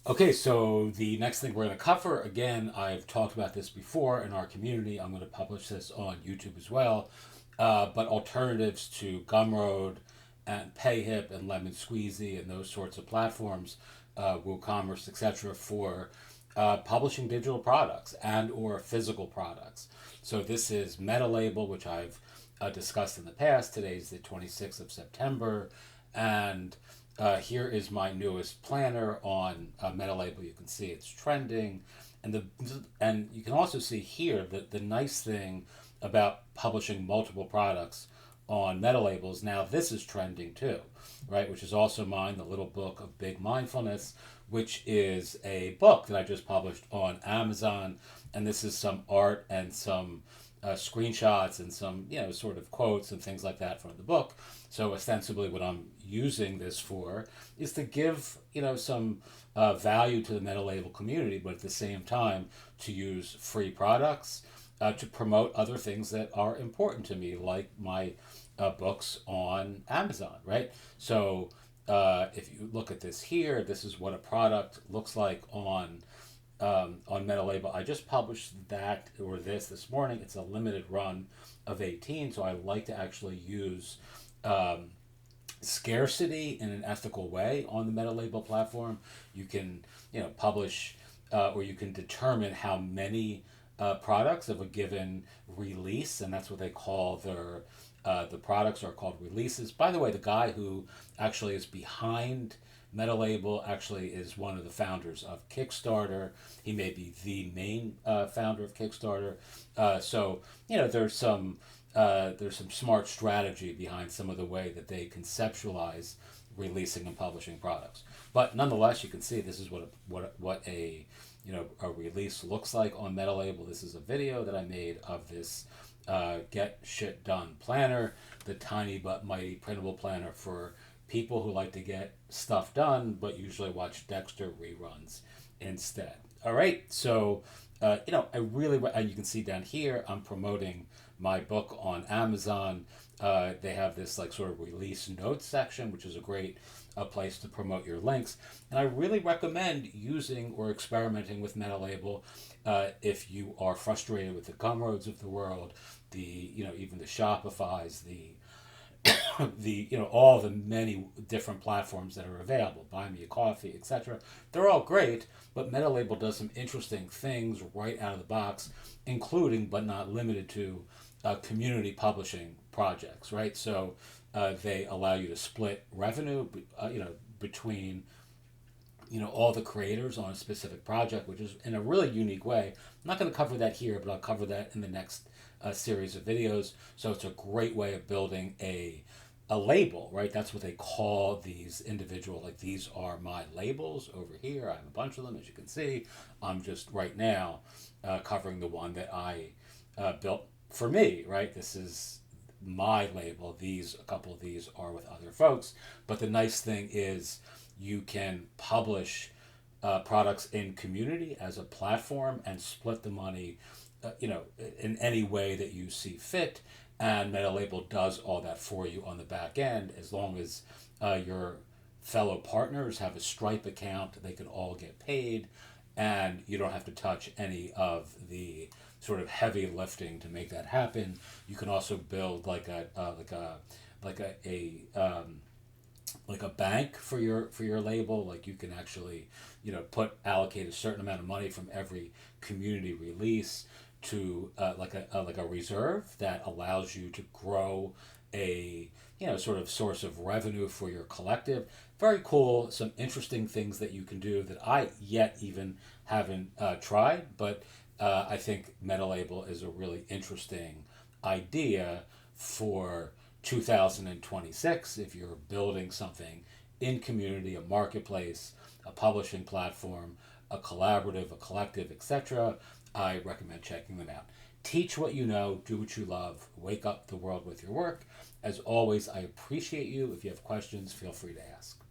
Okay, so the next thing we're going to cover, again, I've talked about this before in our community. I'm going to publish this on YouTube as well. But alternatives to Gumroad and PayHip and Lemon Squeezy and those sorts of platforms, WooCommerce, etc., for publishing digital products and or physical products. So this is MetaLabel, which I've discussed in the past. Today's the 26th of September, and here is my newest planner on MetaLabel. You can see it's trending, and you can also see here that the nice thing about publishing multiple products on MetaLabels. Now this is trending too, right? Which is also mine, the little book of Big Mindfulness, which is a book that I just published on Amazon, and this is some art and some screenshots and some sort of quotes and things like that from the book. So ostensibly, what I'm using this for is to give some value to the MetaLabel community, but at the same time to use free products to promote other things that are important to me, like my books on Amazon, right? So if you look at this here, this is what a product looks like on MetaLabel. I just published that or this morning. It's a limited run of 18, so I like to actually use scarcity in an ethical way on the MetaLabel platform. You can publish or you can determine how many products of a given release, and that's what they call their the products are called releases. By the way, the guy who actually is behind MetaLabel actually is one of the founders of Kickstarter. He may be the main founder of Kickstarter. So there's some smart strategy behind some of the way that they conceptualize releasing and publishing products. But nonetheless, you can see this is what a a release looks like on MetaLabel. This is a video that I made of this Get Shit Done planner, the tiny but mighty printable planner for people who like to get stuff done but usually watch Dexter reruns instead. All right, so I really and you can see down here I'm promoting my book on Amazon. They have this like sort of release notes section, which is a great place to promote your links. And I really recommend using or experimenting with MetaLabel if you are frustrated with the Gumroads of the world, the even the Shopify's, the all the many different platforms that are available, Buy Me a Coffee, etc. They're all great, but MetaLabel does some interesting things right out of the box, including but not limited to community publishing projects, right? So they allow you to split revenue between all the creators on a specific project, which is in a really unique way. I'm not going to cover that here, but I'll cover that in the next series of videos. So it's a great way of building a label, right? That's what they call these individual, like these are my labels over here. I have a bunch of them, as you can see. I'm just right now covering the one that I built for me, right? This is my label. A couple of these are with other folks. But the nice thing is you can publish products in community as a platform and split the money, in any way that you see fit. And MetaLabel does all that for you on the back end, as long as your fellow partners have a Stripe account. They can all get paid, and you don't have to touch any of the sort of heavy lifting to make that happen. You can also build like a bank for your label. Like you can actually allocate a certain amount of money from every community release to like a reserve that allows you to grow a sort of source of revenue for your collective. Very cool. Some interesting things that you can do that I yet even haven't tried, but I think MetaLabel is a really interesting idea for 2026 if you're building something in community, a marketplace, a publishing platform, a collaborative, a collective, etc. I recommend checking them out. Teach what you know, do what you love, wake up the world with your work. As always, I appreciate you. If you have questions, feel free to ask.